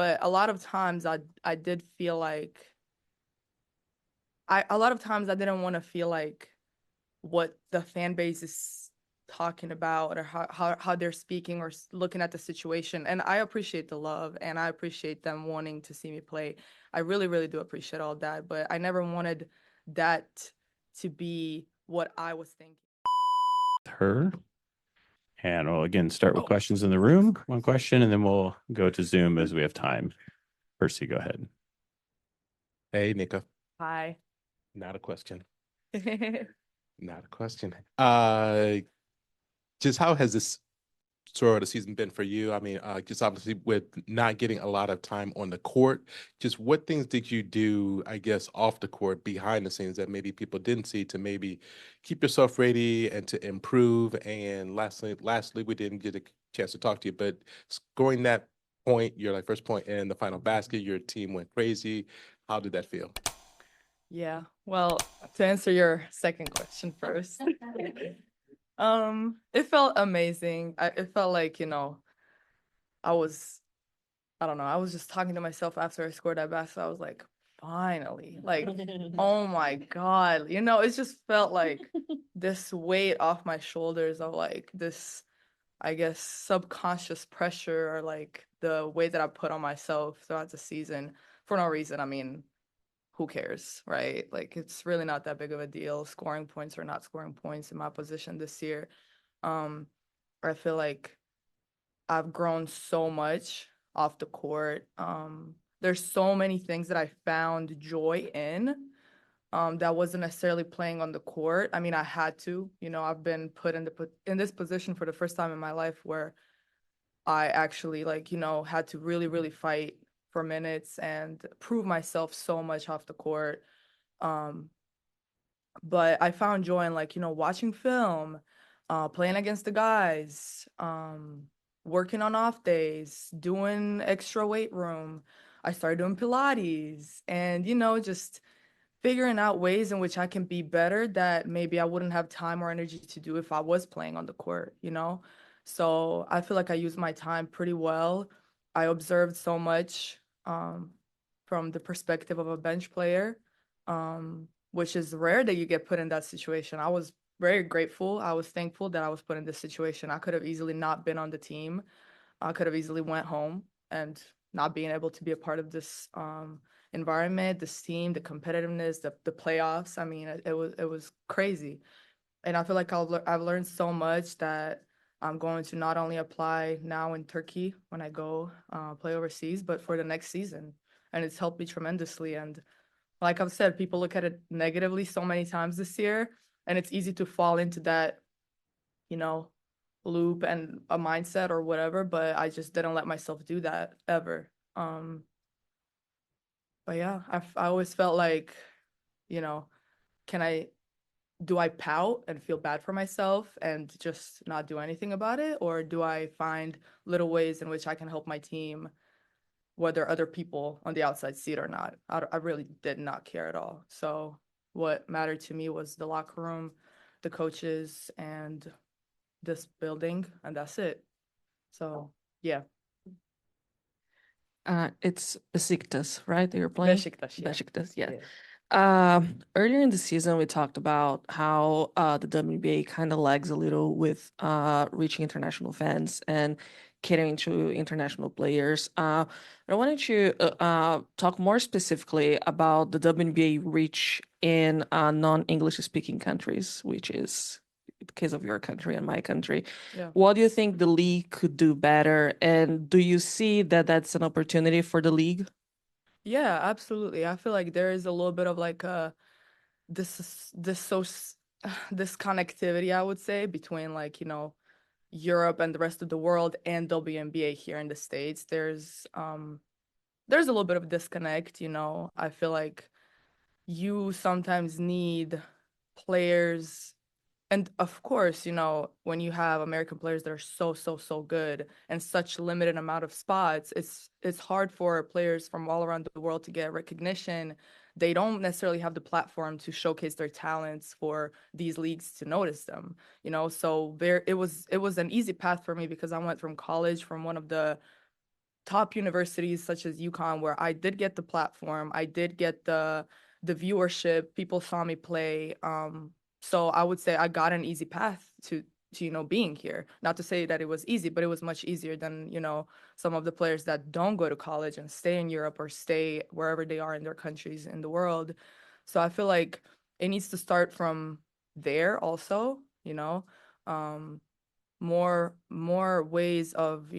But a lot of times I did feel like a lot of times I didn't want to feel like what the fan base is talking about or how they're speaking or looking at the situation. And I appreciate the love and I appreciate them wanting to see me play. I really, really do appreciate all that, but I never wanted that to be what I was thinking. Her. And we'll again start with Oh, questions in the room. One question, and then we'll go to Zoom as we have time. Percy, go ahead. Hey, Nika. hi. Not a question. Yeah, Not a question. Just how has this sort of season been for you? I mean, just obviously with not getting a lot of time on the court, just what things did you do, I guess, off the court, behind the scenes that maybe people didn't see to maybe keep yourself ready and to improve? And lastly, we didn't get a chance to talk to you, but scoring that point, your like first point in the final basket, your team went crazy. How did that feel? well, to answer your second question first, it felt amazing. It felt like, I was, I don't know, I was just talking to myself after I scored that basket. I was like, finally, like, oh my God, it just felt like this weight off my shoulders of like this, I guess, subconscious pressure or like the weight that I put on myself throughout the season for no reason. I mean, who cares, right? Like, it's really not that big of a deal, scoring points or not scoring points in my position this year. Um, I feel like I've grown so much off the court. There's so many things that I found joy in, that wasn't necessarily playing on the court. I mean, I had to, I've been put in this position for the first time in my life where I actually like, had to really, really fight for minutes and prove myself so much off the court. Um, but I found joy in like, watching film, playing against the guys, working on off days, doing extra weight room. I started doing Pilates and, just figuring out ways in which I can be better that maybe I wouldn't have time or energy to do if I was playing on the court. So I feel like I used my time pretty well. I observed so much, from the perspective of a bench player, which is rare that you get put in that situation. I was very grateful. I was thankful that I was put in this situation. I could have easily not been on the team. I could have easily went home and not being able to be a part of this environment, this team, the competitiveness, the playoffs. I mean, it was crazy, and I feel like I've learned so much that I'm going to not only apply now in Turkey when I go play overseas, but for the next season, and it's helped me tremendously. And like I've said, people look at it negatively so many times this year, and it's easy to fall into that, you know, loop and a mindset or whatever, but I just didn't let myself do that ever. But yeah, I always felt like, you know, can I do I pout and feel bad for myself and just not do anything about it? Or do I find little ways in which I can help my team, whether other people on the outside see it or not? I really did not care at all. So what mattered to me was the locker room, the coaches, and this building, and that's it. So yeah. It's Besiktas, right? That you're playing? Beşiktaş, yeah. Besiktas, yeah. Yeah. Earlier in the season, we talked about how the WNBA kind of lags a little with reaching international fans and catering to international players. I wanted to talk more specifically about the WNBA reach in non-English speaking countries, which is the case of your country and my country. Yeah. What do you think the league could do better? And do you see that that's an opportunity for the league? Yeah, absolutely. I feel like there is a little bit of like this connectivity, I would say, between like, Europe and the rest of the world and WNBA here in the States. There's a little bit of disconnect. I feel like you sometimes need players, and of course, when you have American players that are so, so, so good and such limited amount of spots, it's hard for players from all around the world to get recognition. They don't necessarily have the platform to showcase their talents for these leagues to notice them. So it was an easy path for me because I went from college from one of the top universities such as UConn, where I did get the platform, I did get the viewership, people saw me play. So I would say I got an easy path to being here. Not to say that it was easy, but it was much easier than, some of the players that don't go to college and stay in Europe or stay wherever they are in their countries in the world. So I feel like it needs to start from there also, more ways of,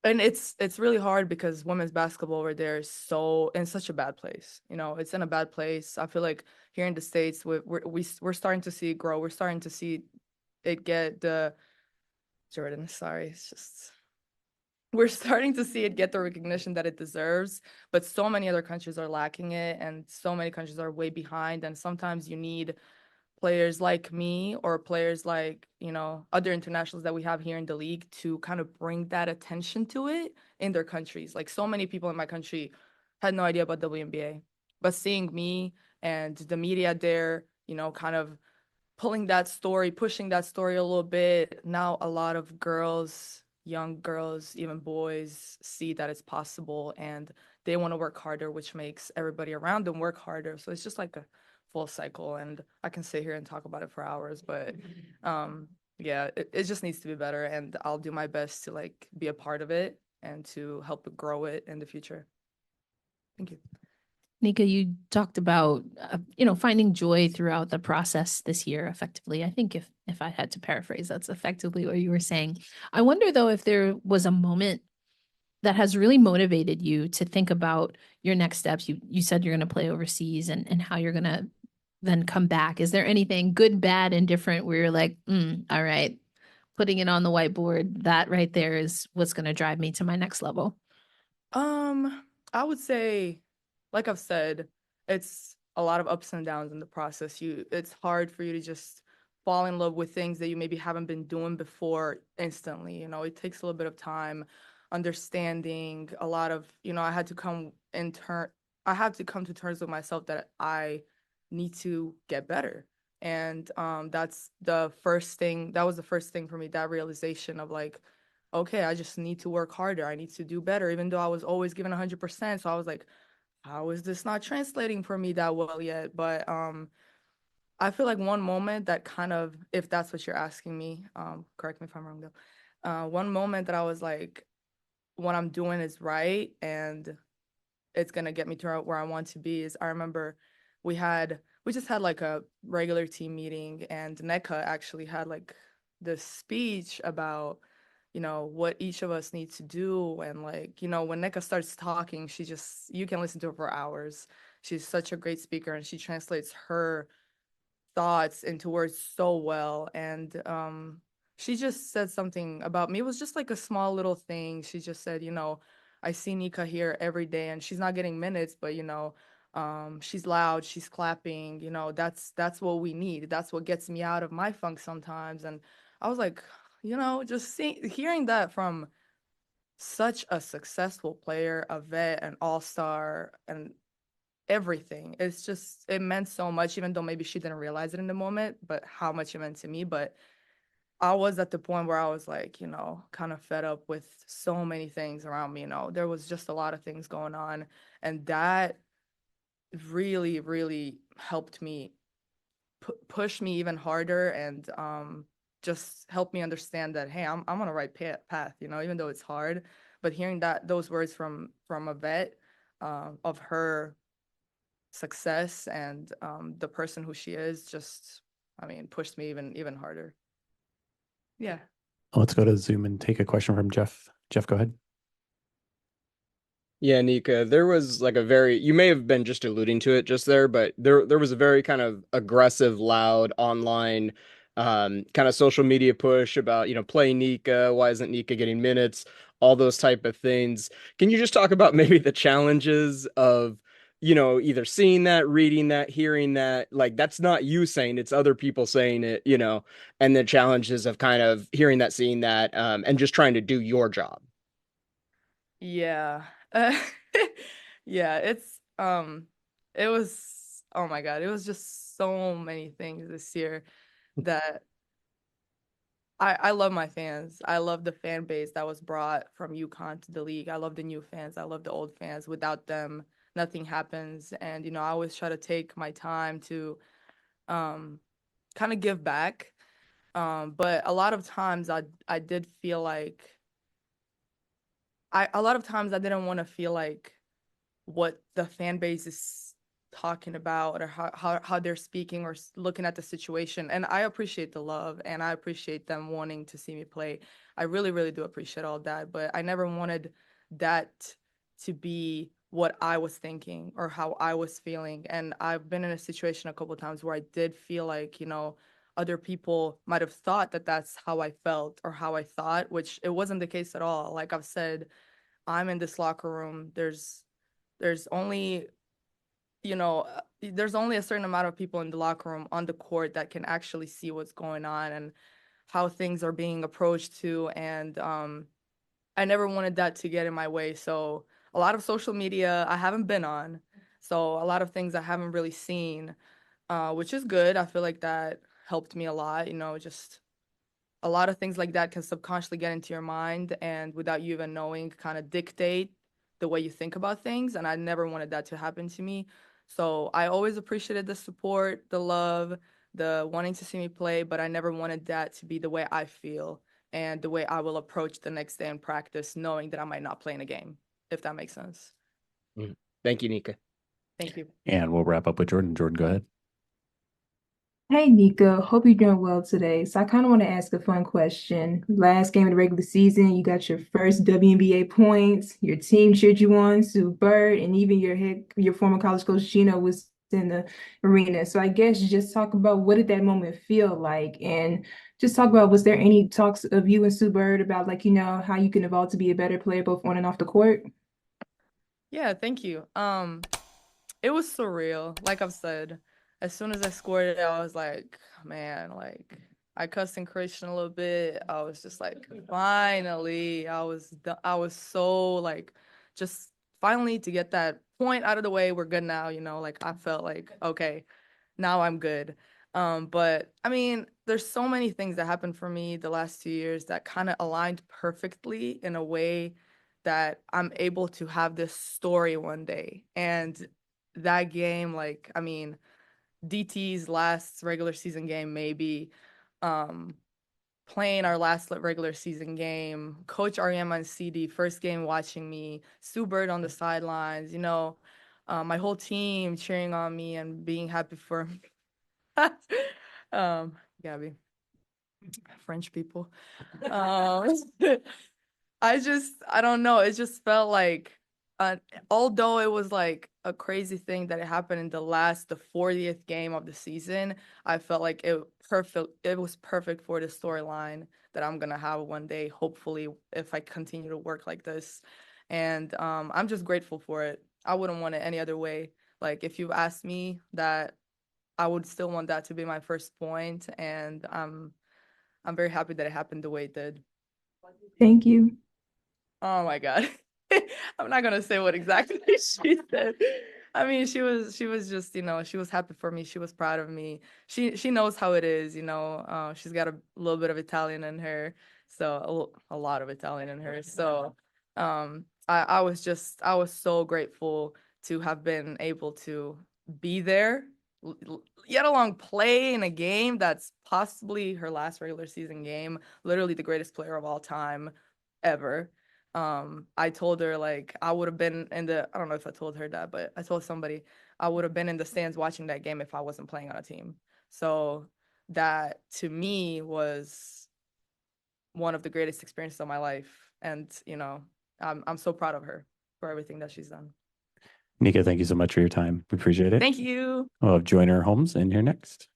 and it's really hard because women's basketball over there is so in such a bad place. It's in a bad place. I feel like here in the States, we're starting to see it grow. We're starting to see it get the Jordan. Sorry, it's just we're starting to see it get the recognition that it deserves. But so many other countries are lacking it, and so many countries are way behind. And sometimes you need players like me or players like, other internationals that we have here in the league to kind of bring that attention to it in their countries. Like so many people in my country had no idea about WNBA, but seeing me and the media there, kind of pulling that story, pushing that story a little bit. Now a lot of girls, young girls, even boys see that it's possible and they want to work harder, which makes everybody around them work harder. So it's just like a full cycle, and I can sit here and talk about it for hours, but yeah, it just needs to be better, and I'll do my best to like be a part of it and to help it grow it in the future. Thank you. Nika, you talked about finding joy throughout the process this year. Effectively, I think if I had to paraphrase, that's effectively what you were saying. I wonder though if there was a moment that has really motivated you to think about your next steps. You said you're going to play overseas and how you're going to then come back. Is there anything good, bad, and different where you're like, all right, putting it on the whiteboard, that right there is what's going to drive me to my next level? I would say, like I've said, it's a lot of ups and downs in the process. It's hard for you to just fall in love with things that you maybe haven't been doing before instantly. It takes a little bit of time, understanding a lot of, I had to I had to come to terms with myself that I need to get better. And that's the first thing. That was the first thing for me, that realization of like, okay, I just need to work harder. I need to do better, even though I was always given 100%. So I was like, how is this not translating for me that well yet? But I feel like one moment that kind of, if that's what you're asking me, correct me if I'm wrong though. One moment that I was like, what I'm doing is right and it's gonna get me to where I want to be is I remember we just had like a regular team meeting, and Nika actually had like this speech about what each of us need to do. And like, when Nika starts talking, you can listen to her for hours. She's such a great speaker and she translates her thoughts into words so well. And she just said something about me. It was just like a small little thing. She just said, I see Nika here every day and she's not getting minutes, but she's loud, she's clapping, that's what we need. That's what gets me out of my funk sometimes. And I was like, just hearing that from such a successful player, a vet, an all-star, and everything. It meant so much, even though maybe she didn't realize it in the moment, but how much it meant to me. But I was at the point where I was like, kind of fed up with so many things around me. There was just a lot of things going on. And that really, really helped me push me even harder and just help me understand that, hey, I'm on the right path, even though it's hard. But hearing those words from a vet of her success and the person who she is just, pushed me even harder. Yeah. Let's go to Zoom and take a question from Jeff. Jeff, go ahead. Yeah, Nika, there was like you may have been just alluding to it just there, but there was a very kind of aggressive, loud online kind of social media push about, play Nika, why isn't Nika getting minutes, all those type of things. Can you just talk about maybe the challenges of, either seeing that, reading that, hearing that, like that's not you saying, it's other people saying it, and the challenges of kind of hearing that, seeing that, and just trying to do your job. Yeah. Yeah, it was, oh my God, it was just so many things this year that I love my fans. I love the fan base that was brought from UConn to the league. I love the new fans. I love the old fans. Without them, nothing happens. And, I always try to take my time to kind of give back. But a lot of times I did feel like a lot of times I didn't want to feel like what the fan base is talking about or how they're speaking or looking at the situation. And I appreciate the love and I appreciate them wanting to see me play. I really, really do appreciate all that. But I never wanted that to be what I was thinking or how I was feeling. And I've been in a situation a couple of times where I did feel like, other people might have thought that that's how I felt or how I thought, which it wasn't the case at all. Like I've said, I'm in this locker room. There's only there's only a certain amount of people in the locker room on the court that can actually see what's going on and how things are being approached to. And I never wanted that to get in my way. So a lot of social media I haven't been on. So a lot of things I haven't really seen, which is good. I feel like that helped me a lot, just a lot of things like that can subconsciously get into your mind and without you even knowing kind of dictate the way you think about things, and I never wanted that to happen to me. So I always appreciated the support, the love, the wanting to see me play, but I never wanted that to be the way I feel and the way I will approach the next day in practice, knowing that I might not play in a game, if that makes sense. Thank you, Nika. Thank you. And we'll wrap up with Jordan. Jordan, go ahead. Hey Nika, hope you're doing well today. So I kind of want to ask a fun question. Last game of the regular season, you got your first WNBA points. Your team cheered you on, Sue Bird, and even your former college coach Gino was in the arena. So I guess just talk about what did that moment feel like, and just talk about was there any talks of you and Sue Bird about how you can evolve to be a better player both on and off the court? Yeah, thank you. It was surreal. Like I've said, as soon as I scored it, I was like, man, like I cussed in Croatian a little bit. I was just like, finally, I was so like, just finally to get that point out of the way. We're good now, like I felt like, okay, now I'm good. But I mean, there's so many things that happened for me the last 2 years that kind of aligned perfectly in a way that I'm able to have this story one day. And that game, like, I mean, DT's last regular season game, maybe, playing our last regular season game, Coach Ariema and CD, first game watching me, Sue Bird on the sidelines, my whole team cheering on me and being happy for me. Gabby, French people. Um, I don't know. It just felt like, although it was like a crazy thing that it happened in the 40th game of the season, I felt like it was perfect for the storyline that I'm gonna have one day, hopefully, if I continue to work like this. And I'm just grateful for it. I wouldn't want it any other way. Like if you asked me that, I would still want that to be my first point, and I'm very happy that it happened the way it did. Thank you. Oh my God. I'm not gonna say what exactly she said. I mean, she was just, she was happy for me. She was proud of me. She knows how it is, she's got a little bit of Italian in her, so a lot of Italian in her. So, I was so grateful to have been able to be there, yet along play in a game that's possibly her last regular season game, literally the greatest player of all time ever. I told her like I would have been I don't know if I told her that, but I told somebody I would have been in the stands watching that game if I wasn't playing on a team. So that to me was one of the greatest experiences of my life. And, I'm so proud of her for everything that she's done. Nika, thank you so much for your time. We appreciate it. Thank you. We'll have Joyner Holmes in here next.